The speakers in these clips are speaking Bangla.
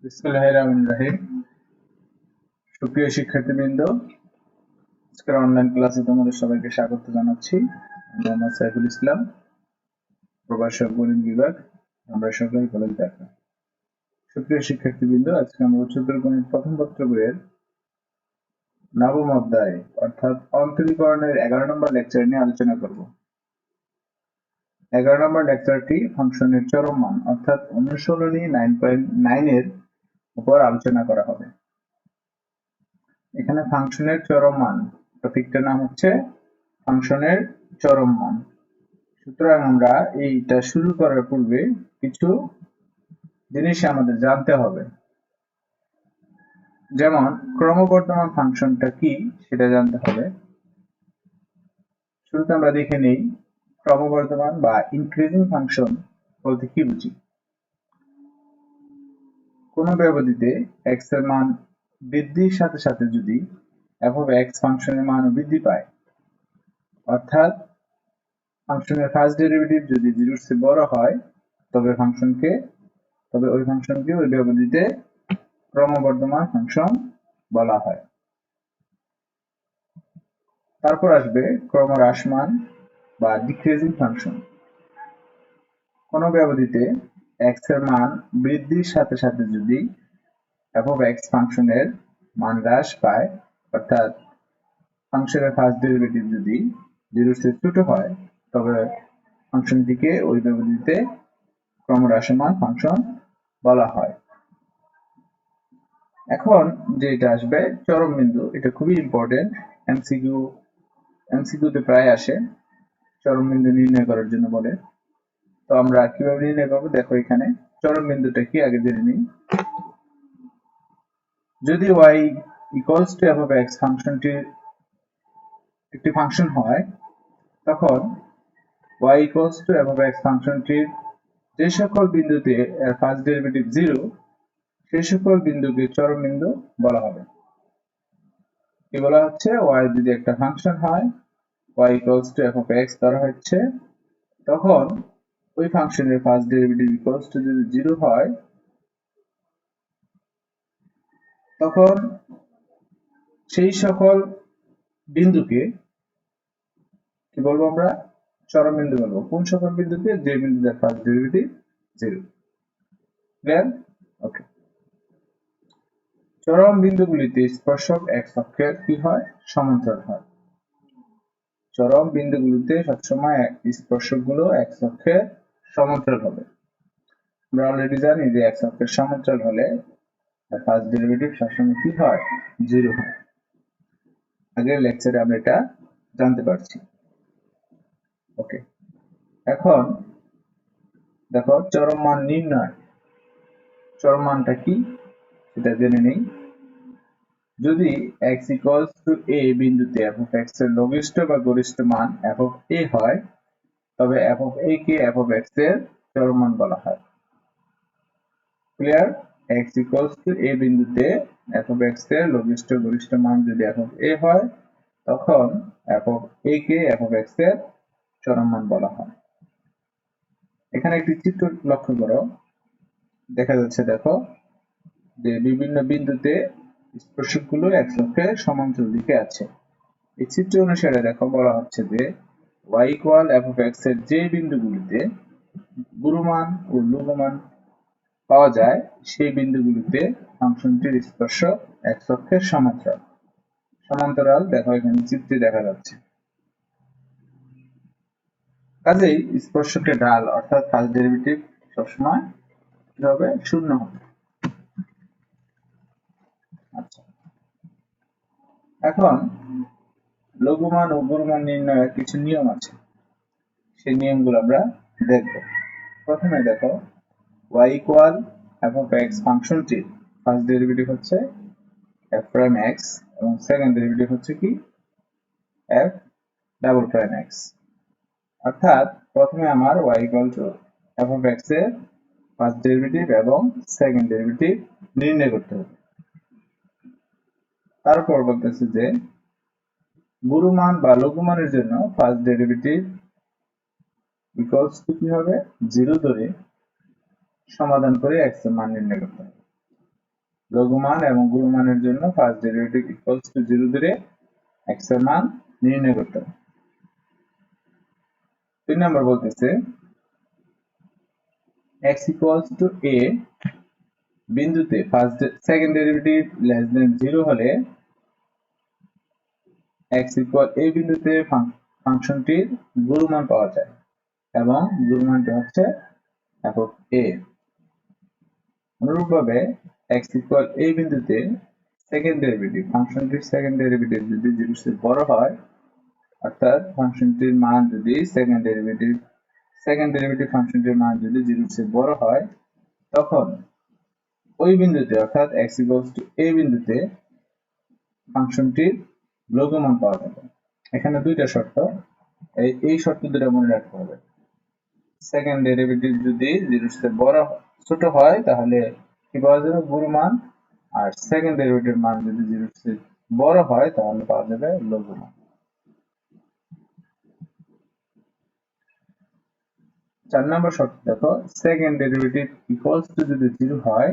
বিসমিল্লাহিররহমানিররহিম। সুপ্রিয় শিক্ষার্থীবৃন্দ, আজকের অনলাইন ক্লাসে তোমাদের সবাইকে স্বাগত জানাচ্ছি। আমি মোহাম্মদ সাইফুল ইসলাম, প্রভাষক গণিত বিভাগ, আমরা সরকারি কলেজ ঢাকা। সুপ্রিয় শিক্ষার্থীবৃন্দ, আজকে আমরা উচ্চতর গণিত প্রথম পত্র বইয়ের নবম অধ্যায় অর্থাৎ অন্তরীকরণের 11 নম্বর লেকচার নিয়ে আলোচনা করব। 11 নম্বর লেকচারটি ফাংশনের চরম মান অর্থাৎ অনুশীলনী 9.9 এর উপর আলোচনা করা হবে। এখানে ফাংশনের চরম মান, টপিকটার নাম হচ্ছে ফাংশনের চরম মান। সুতরাং আমরা এইটা শুরু করার পূর্বে কিছু জিনিস আমাদের জানতে হবে, যেমন ক্রমবর্ধমান ফাংশনটা কি সেটা জানতে হবে। শুরুতে আমরা দেখে নেই ক্রমবর্ধমান বা ইনক্রিজিং ফাংশন বলতে কি বুঝি। কোন ব্যবধিতে x এর মান বৃদ্ধির সাথে সাথে যদি f of x ফাংশনের মানও বৃদ্ধি পায়, অর্থাৎ ফাংশনের ফার্স্ট ডেরিভেটিভ যদি 0 এর চেয়ে বড় হয় তবে ওই ফাংশনকে ওই ব্যবধিতে ক্রমবর্ধমান ফাংশন বলা হয়। তারপর আসবে ক্রমহ্রাসমান বা ডিক্রিজিং ফাংশন। কোন ব্যবধিতে x এর মান বৃদ্ধির সাথে সাথে যদি f of x ফাংশনের মান হ্রাস পায়, অর্থাৎ ফাংশনের ফার্স্ট ডেরিভেটিভ যদি 0 এর চেয়ে ছোট হয় তবে ফাংশনটিকে ওই ব্যবধিতে ক্রমহ্রাসমান ফাংশন বলা হয়। এখন যেটা আসবে চরম বিন্দু, এটা খুবই ইম্পর্টেন্ট, এমসিকিউতে প্রায় আসে, চরম বিন্দু নির্ণয় করার জন্য বলে। তো আমরা কিভাবে নির্ণয় করবো দেখো, এখানে চরম বিন্দুটা কি আগে জেনে নিই। যদি y equals to f of x ফাংশনটির একটি ফাংশন হয়, তখন y equals to f of x ফাংশনটির যে সকল বিন্দুতে এর ফার্স্ট ডেরিভেটিভ 0 সেই সকল বিন্দুকে চরম বিন্দু বলা হবে। কি বলা হচ্ছে, y যদি একটা ফাংশন হয়, y equals to f of x ধরা হচ্ছে, তখন ওই ফাংশনের ফার্স্ট ডেরিভেটিভ ইকুয়ালস টু যদি 0 হয়, তখন সেই সকল বিন্দুকে কি বলবো আমরা, চরম বিন্দু বলবো। কোন সকল বিন্দুকে? যে বিন্দুতে ফার্স্ট ডেরিভেটিভ 0। ক্লিয়ার? ওকে। চরম বিন্দুগুলিতে স্পর্শক x অক্ষের কি হয়? সমান্তরাল হয়। চরম বিন্দুগুলিতে সবসময় স্পর্শকগুলো x অক্ষের সমান্তরাল হবে। আমরা অলরেডি জানি যে x অক্ষের সমান্তরাল হলে ফার্স্ট ডেরিভেটিভ সবসময় কি হয়? 0 হয়। আগের লেকচারে আমরা এটা জানতে পারছি। ওকে, এখন দেখো চরম মান নির্ণয়। চরম মানটা কি সেটা জেনে নেই। যদি x equals to a বিন্দুতে f of x এর লঘিষ্ঠ বা গরিষ্ঠ মান f of a হয়, তবে f of a K f of x এর চরম মান বলা হয়। Clear? x equals to a বিন্দুতে f of x এর লঘিষ্ঠ গরিষ্ঠ মান যদি f of a হয়, তখন f of a K f of x এর চরম মান বলা হয়। এখানে একটি চিত্র লক্ষ্য করো, দেখা যাচ্ছে দেখো যে বিভিন্ন বিন্দুতে স্পর্শকগুলো x অক্ষের সমান্তরাল দিকে আছে। এই চিত্র অনুসারে দেখো বলা হচ্ছে যে y equal f of x এর যে বিন্দুগুলিতে গুরুমান ও লঘুমান পাওয়া যায় সেই বিন্দুগুলিতে ফাংশনটির স্পর্শক x অক্ষের সমান্তরাল দেখো এখানে চিত্রে দেখা যাচ্ছে। কাজেই স্পর্শকের ঢাল অর্থাৎ ফার্স্ট ডেরিভেটিভ সবসময় কি হবে? 0 হবে। আচ্ছা, এখন লঘুমান ও গুরুমান নির্ণয়ের কিছু নিয়ম আছে, সেই নিয়মগুলো আমরা দেখব। প্রথমে দেখো y equal f of x ফাংশনটির ফার্স্ট ডেরিভেটিভ হচ্ছে f prime x এবং সেকেন্ড ডেরিভেটিভ হচ্ছে কি? f double prime x। অর্থাৎ প্রথমে আমার y equal to f of x এর ফার্স্ট ডেরিভেটিভ এবং সেকেন্ড ডেরিভেটিভ নির্ণয় করতে হবে। তারপর বলতেছে যে গুরুমান বা লঘুমানের জন্য ফার্স্ট ডেরিভেটিভ ইকুয়ালস টু কি হবে? 0 ধরে সমাধান করে x এর মান নির্ণয় করতে হবে। লঘুমান এবং গুরুমানের জন্য ফার্স্ট ডেরিভেটিভ ইকুয়ালস টু 0 ধরে x এর মান নির্ণয় করতে হবে। 3 নাম্বার বলতেছে x ইকুয়ালস টু a বিন্দুতে সেকেন্ড ডেরিভেটিভ লেস দেন 0 হলে x ইকুয়াল a বিন্দুতে ফাংশনটির গুরুমান পাওয়া যায় এবং গুরুমানটি হচ্ছে f অফ a। অনুরূপভাবে x ইকুয়াল a বিন্দুতে সেকেন্ড ডেরিভেটিভ ফাংশনটির সেকেন্ড ডেরিভেটিভ যদি 0 এর চেয়ে বড় হয়, অর্থাৎ ফাংশনটির মান যদি সেকেন্ড ডেরিভেটিভ ফাংশনটির মান যদি 0 এর চেয়ে বড় হয়, তখন ওই বিন্দুতে অর্থাৎ x ইকুয়ালস টু a বিন্দুতে ফাংশনটির লঘুমান পাওয়া যাবে। এখানে দুইটা শর্ত, এই শর্ত দুটো মনে রাখতে হবে। সেকেন্ড ডেরিভেটিভ যদি 0 এর চেয়ে ছোট হয় তাহলে কি পাওয়া যাবে? গুরুমান। আর সেকেন্ড ডেরিভেটিভ মান যদি 0 এর চেয়ে বড় হয় তাহলে পাওয়া যাবে লঘুমান। 4 নম্বর শর্ত দেখো, সেকেন্ড ডেরিভেটিভ ইকুয়ালস টু যদি 0 হয়,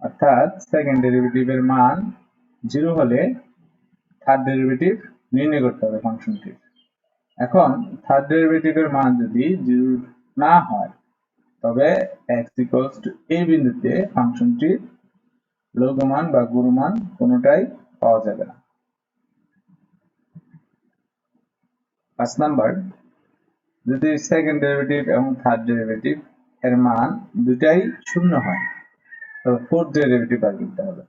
অর্থাৎ সেকেন্ড ডেরিভেটিভের মান 0 হলে থার্ড ডেরিভেটিভ নির্ণয় করতে হবে ফাংশনটির। এখন থার্ড ডেরিভেটিভের মান যদি 0 না হয়, তবে x ইকুয়ালস টু a বিন্দুতে ফাংশনটির লঘুমান বা গুরুমান কোনোটাই পাওয়া যাবে না। 5 নাম্বার, যদি সেকেন্ড ডেরিভেটিভ এবং থার্ড ডেরিভেটিভ এর মান দুটাই শূন্য হয়, তবে ফোর্থ ডেরিভেটিভ বার করতে হবে।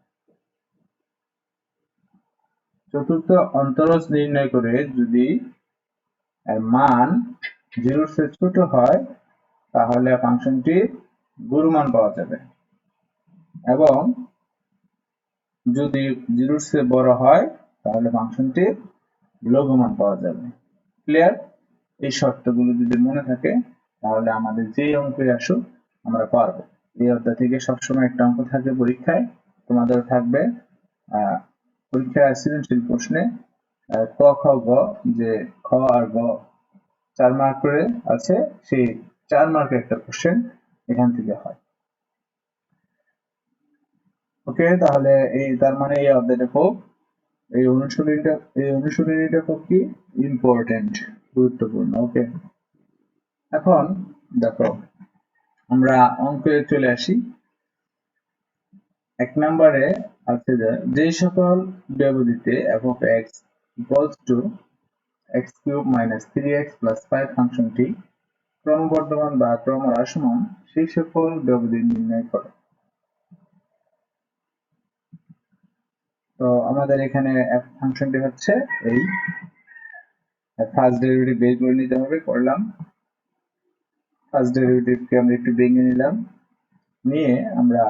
চতুর্থ অন্তরজ নির্ণয় করে যদি এর মান 0 এর চেয়ে ছোট হয় তাহলে ফাংশনটির গুরুমান পাওয়া যাবে, এবং যদি 0 এর চেয়ে বড় হয় তাহলে ফাংশনটির লঘুমান পাওয়া যাবে। ক্লিয়ার? এই শর্তগুলো যদি মনে থাকে তাহলে আমাদের যে অঙ্কে আসুক আমরা পারবো। এই অধ্যায় থেকে সবসময় একটা অঙ্ক থাকে পরীক্ষায়, তোমাদের থাকবে পরীক্ষায় সৃজনশীল প্রশ্নে ক খ গ, যে খ আর গ 4 মার্ক করে আছে, সেই 4 মার্কের একটা কোশ্চেন এখান থেকে হয়। ওকে, তাহলে তার মানে এই অধ্যায়টা খুব এই অনুশীলনীটা খুব কি ইম্পর্টেন্ট, গুরুত্বপূর্ণ। ওকে, এখন দেখো আমরা অঙ্কে চলে আসি। 1 নম্বরে আছে যে সকল ব্যবধিতে f of x equals to x cube minus 3x plus 5 ফাংশনটি ক্রমবর্ধমান বা ক্রমহ্রাসমান সেই সকল ব্যবধি নির্ণয় করো। তো আমাদের এখানে f ফাংশনটি হচ্ছে এই ফার্স্ট ডেরিভেটিভ বের করে নিতে হবে। করলাম, ফার্স্ট ডেরিভেটিভকে আমরা একটু ভেঙে নিলাম, নিয়ে আমরা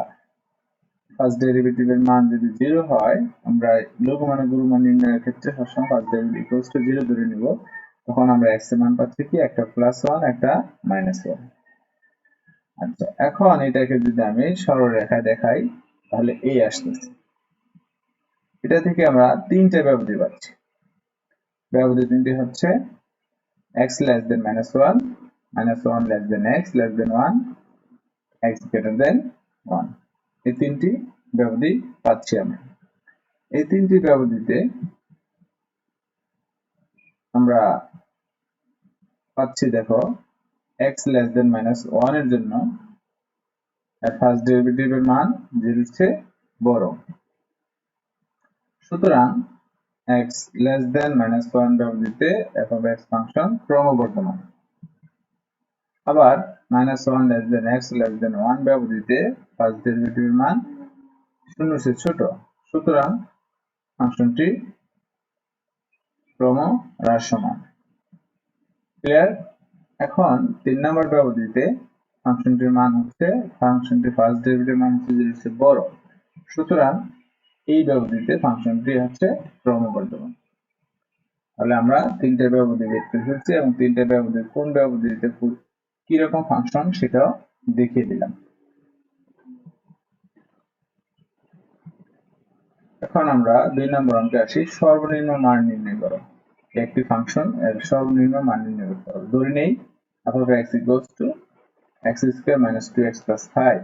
ফার্স্ট ডেরিভেটিভের মান যদি 0 হয়, আমরা লঘুমান ও গুরুমান নির্ণয়ের ক্ষেত্রে সবসময় ফার্স্ট ডেরিভেটিভ ইকুয়ালস টু 0 ধরে নিব। তখন আমরা x এর মান পাচ্ছি কি, একটা +1 একটা -1। আচ্ছা, এখন এটাকে যদি আমি সরলরেখায় দেখাই তাহলে এই আসতেছে। এটা থেকে আমরা তিনটে ব্যবধি পাচ্ছি। ব্যবধি তিনটি হচ্ছে x less than -1, -1 less than x less than 1, x greater than 1। এই তিনটি ব্যবধি পাচ্ছি আমরা। এই তিনটি ব্যবধিতে আমরা পাচ্ছি, দেখো x less than -1 এর জন্য ফার্স্ট ডেরিভেটিভের মান 0 এর চেয়ে বড়। সুতরাং x less than -1 ব্যবধিতে f of x ফাংশন ক্রমবর্ধমান। আবার -1 less than x less than 1 ব্যবধিতে ফার্স্ট ডেরিভেটিভের মান 0 এর চেয়ে ছোট। সুতরাং ফাংশনটি ক্রমহ্রাসমান। ক্লিয়ার? এখন 3 নম্বর ব্যবধিতে ফাংশনটির মান হচ্ছে, ফাংশনটির ফার্স্ট ডেরিভেটিভের মান হচ্ছে 0 এর চেয়ে বড়। সুতরাং এই ব্যবধিতে ফাংশনটি হচ্ছে ক্রমবর্ধমান। তাহলে আমরা তিনটে ব্যবধি বের করে ফেলছি, এবং তিনটে ব্যবধি কোন ব্যবধিতে কি রকম ফাংশন সেটাও দেখিয়ে দিলাম। এখন আমরা 2 নম্বর অঙ্কে আসি। সর্বনিম্ন মান নির্ণয় করো। একটি ফাংশন এর সর্বনিম্ন মান নির্ণয় করতে হবে। ধরে নেই f of x equals to x square minus 2x plus 5।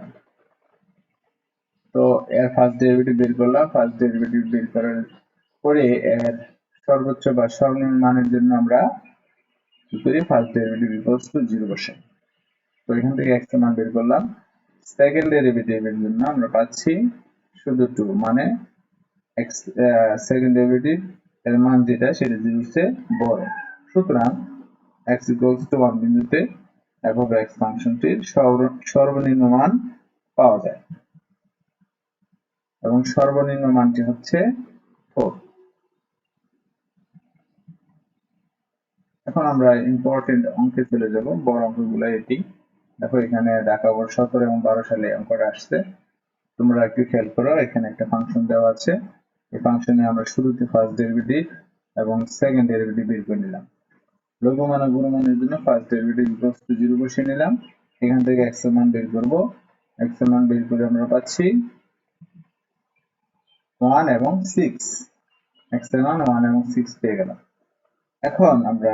তো এর ফার্স্ট ডেরিভেটিভ বের করলাম। ফার্স্ট ডেরিভেটিভ বের করার পরে এর সর্বোচ্চ বা সর্বনিম্ন মানের জন্য আমরা কি করি, ফার্স্ট ডেরিভেটিভ ইকুয়ালস টু 0 বসাই। তো এখান থেকে x এর মান বের করলাম। সেকেন্ড ডেরিভেটিভের জন্য আমরা পাচ্ছি শুধু 2, মানে x সেকেন্ড ডেরিভেটিভ এর মান যেটা সেটা 0 এর চেয়ে বড়। সুতরাং x ইকুয়ালস টু 1 বিন্দুতে f অফ x ফাংশনটির সর্বনিম্ন মান পাওয়া যায় এবং সর্বনিম্ন মানটি হচ্ছে 4। এখন আমরা ইম্পর্টেন্ট অঙ্কে চলে যাব, বড় অঙ্কগুলো এটি। দেখো এখানে ঢাকা বোর্ড 17 এবং 12 সালে অঙ্কটা আসছে। তোমরা একটু খেয়াল করো, এখানে একটা ফাংশন দেওয়া আছে। এই ফাংশনে আমরা শুরুতে ফার্স্ট ডেরিভেটিভ এবং সেকেন্ড ডেরিভেটিভ বের করে নিলাম। লঘুমান ও গুণমানের জন্য ফার্স্ট ডেরিভেটিভ ইকুয়ালস টু 0 বসিয়ে নিলাম। এখান থেকে x এর মান বের করব। x এর মান বের করে আমরা পাচ্ছি 1 এবং 6। x এর মান 1 এবং 6 পেয়ে গেলাম। এখন আমরা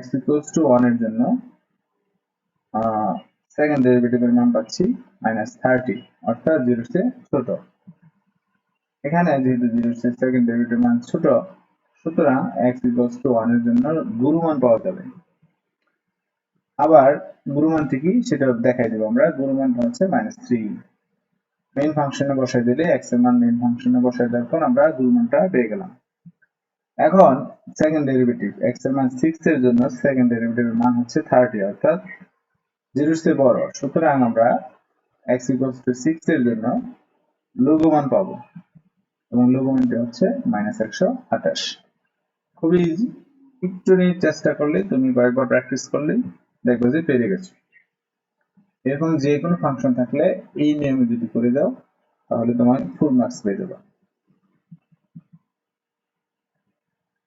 x ইকুয়ালস টু 1 এর জন্য সেকেন্ড ডেরিভেটিভের মান পাচ্ছি -30, অর্থাৎ 0 এর চেয়ে ছোট। এখানে যেহেতু 0 এর চেয়ে সেকেন্ড ডেরিভেটিভ মান ছোট, সুতরাং x ইকুয়ালস টু 1 এর জন্য গুণমান পাওয়া যাবে। আবার গুণমানটি কি সেটা দেখাই দেব আমরা। গুণমানটা হচ্ছে -3। মেইন ফাংশনে বসাই দিলে x এর মান মেইন ফাংশনে বসাই দেওয়ার পর আমরা গুণমানটা পেয়ে গেলাম। এখন সেকেন্ড ডেরিভেটিভ x এর মান 6 এর জন্য সেকেন্ড ডেরিভেটিভের মান হচ্ছে 30, অর্থাৎ 0 এর চেয়ে বড়। সুতরাং আমরা x ইকুয়ালস টু 6 এর জন্য লঘুমান পাবো এবং লঘুমানটি হচ্ছে -128। খুবই ইজি, একটু নিয়ে চেষ্টা করলে, তুমি কয়েকবার প্র্যাকটিস করলে দেখবে যে পেরে গেছো। এরকম যে কোনো ফাংশন থাকলে এই নিয়মে যদি করে যাও তাহলে তোমার ফুল মার্কস পেয়ে যাবে।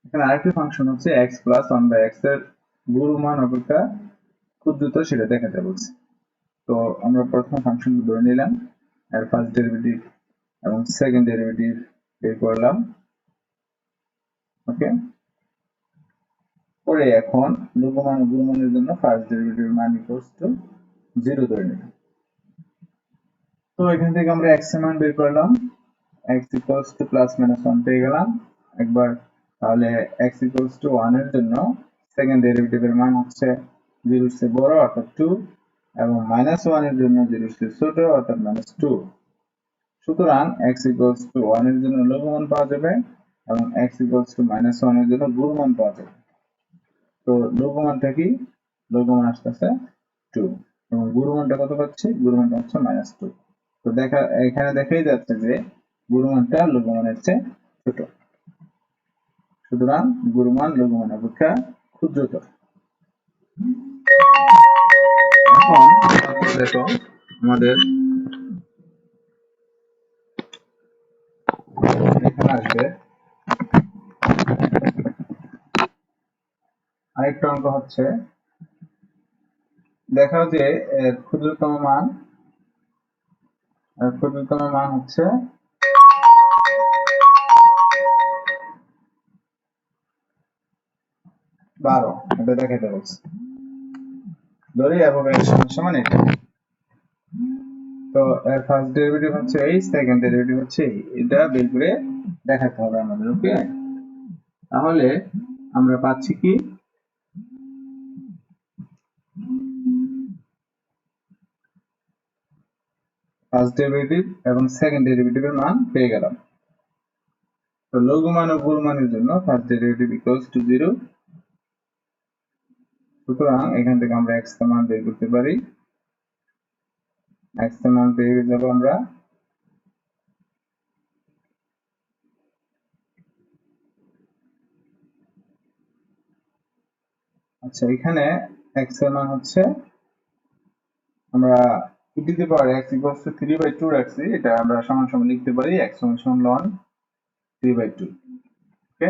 এখানে আরেকটি ফাংশন হচ্ছে x প্লাস 1/x এর গুণমান অপেক্ষা ক্ষুদ্রতর সেটা দেখাতে বলছে। তো আমরা প্রথম ফাংশন ধরে নিলাম, এর ফার্স্ট ডেরিভেটিভ এবং সেকেন্ড ডেরিভেটিভ বের করলাম। ওকে, পরে এখন লঘুমান ও গুণমানের জন্য ফার্স্ট ডেরিভেটিভ মান ইকুয়ালস টু 0 ধরে নিলাম। তো এখান থেকে আমরা x এর মান বের করলাম। x equals to plus minus 1 পেয়ে গেলাম একবার। তাহলে x ইকুয়ালস টু 1 এর জন্য সেকেন্ড ডেরিভেটিভের মান হচ্ছে 0 এর চেয়ে বড়, অর্থাৎ 2, এবং -1 এর জন্য 0 এর চেয়ে ছোট, অর্থাৎ -2। সুতরাং x ইকুয়ালস টু 1 এর জন্য লঘুমান পাওয়া যাবে এবং x ইকুয়ালস টু -1 এর জন্য গুণমান পাওয়া যাবে। তো লঘুমানটা কি? লঘুমান আসতেছে 2 এবং গুণমানটা কত পাচ্ছি? গুণমানটা হচ্ছে -2। তো এখানে দেখাই যাচ্ছে যে গুণমানটা লঘুমানের চেয়ে ছোট। সুতরাং গুণমান লঘুমান অপেক্ষা ক্ষুদ্রতর। এখন দেখো আমাদের এখানে আসবে আরেকটা অঙ্ক হচ্ছে, দেখাও যে ক্ষুদ্রতম মান হচ্ছে 12। এটা দেখাতে বলছে, ধরি এবং এর সমান এটা। তো এর ফার্স্ট ডেরিভেটিভ হচ্ছে এই, সেকেন্ড ডেরিভেটিভ হচ্ছে এই, এটা বের করে দেখাতে হবে আমাদের। ওকে, তাহলে আমরা পাচ্ছি কি, ফার্স্ট ডেরিভেটিভ এবং সেকেন্ড ডেরিভেটিভের মান পেয়ে গেলাম। তো লঘুমান ও গুণমানের জন্য ফার্স্ট ডেরিভেটিভ ইকুয়ালস টু 0। সুতরাং এখান থেকে আমরা x এর মান বের করতে পারি। x এর মান পেয়ে যাব আমরা আচ্ছা, এখানে x এর মান হচ্ছে আমরা e to the power x equals to 3/2 রাখছি। এটা আমরা সমান সমান লিখতে পারি x সমান ln 3/2। ওকে,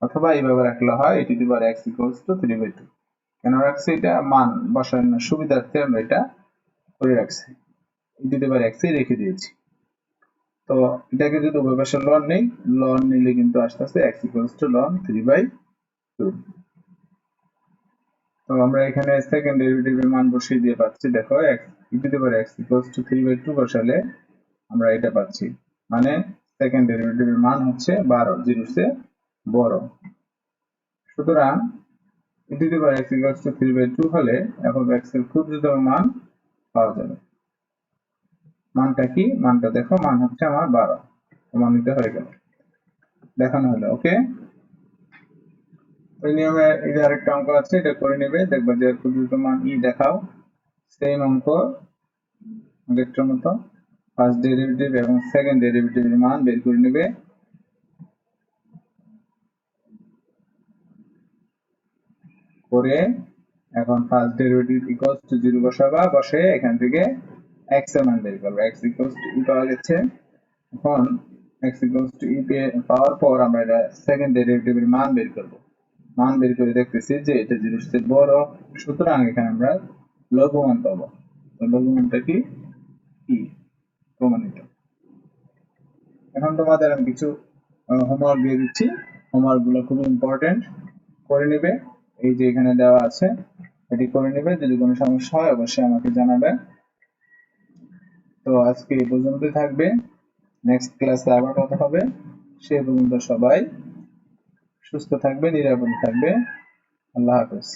অথবা এইভাবে রাখলে হয় e to the power x equals to 3/2। কেন রাখছি? এটা মান বসানোর সুবিধার্থে আমরা এটা করে রাখছি, e to the power x রেখে দিয়েছি। তো এটাকে যদি উভয় পাশে লন নেই, লন নিলে কিন্তু আসতেছে x ইকুয়ালস টু ln 3/2। তো আমরা এখানে সেকেন্ড ডেরিভেটিভের মান বসিয়ে দিয়ে পাচ্ছি, দেখো x e to the power x equals to 3/2 বসালে আমরা এটা পাচ্ছি, মানে সেকেন্ড ডেরিভেটিভের মান হচ্ছে 12, 0 চেয়ে বড়। সুতরাং e to the power x equals to 3/2 হলে এখন x এর ক্ষুদ্রতম মান পাওয়া যাবে। মানটা কি? মানটা দেখো, মান হচ্ছে আমার 12, প্রমাণিত হয়ে গেল, দেখানো হলো। ওকে, ওই নিয়মে এই যে আরেকটা অঙ্ক আছে, এটা করে নেবে, দেখবে যে ক্ষুদ্রতম মান ই দেখাও, সেম অঙ্ক আগেরটার মতো, ফার্স্ট ডেরিভেটিভ এবং সেকেন্ড ডেরিভেটিভের মান বের করে নেবে। করে এখন ফার্স্ট ডেরিভেটিভ ইকুয়ালস টু 0 বসাবা, বসে এখান থেকে x এর মান বের করবে। x ইকুয়ালস টু ই পাওয়া গেছে। এখন x ইকুয়ালস টু ই পাওয়ার পর আমরা এটা সেকেন্ড ডেরিভেটিভের মান বের করব। মান বের করে দেখতেছি যে এটা 0 এর চেয়ে বড়, সুতরাং এখানে আমরা লঘুমান পাবো। তো লঘুমানটা কি? ই, প্রমাণিত। এখন তোমাদের আমি কিছু হোমওয়ার্ক দিয়ে দিচ্ছি, হোমওয়ার্ক গুলো খুব ইম্পর্টেন্ট, করে নেবে। এই যে এখানে দেওয়া আছে, এটি করে নেবে। যদি কোনো সমস্যা হয় অবশ্যই আমাকে জানাবে। তো আজকে এই পর্যন্তই থাকবে, নেক্সট ক্লাসে আবার কথা হবে। সে পর্যন্ত সবাই সুস্থ থাকবে, নিরাপদে থাকবে। আল্লাহ হাফেজ।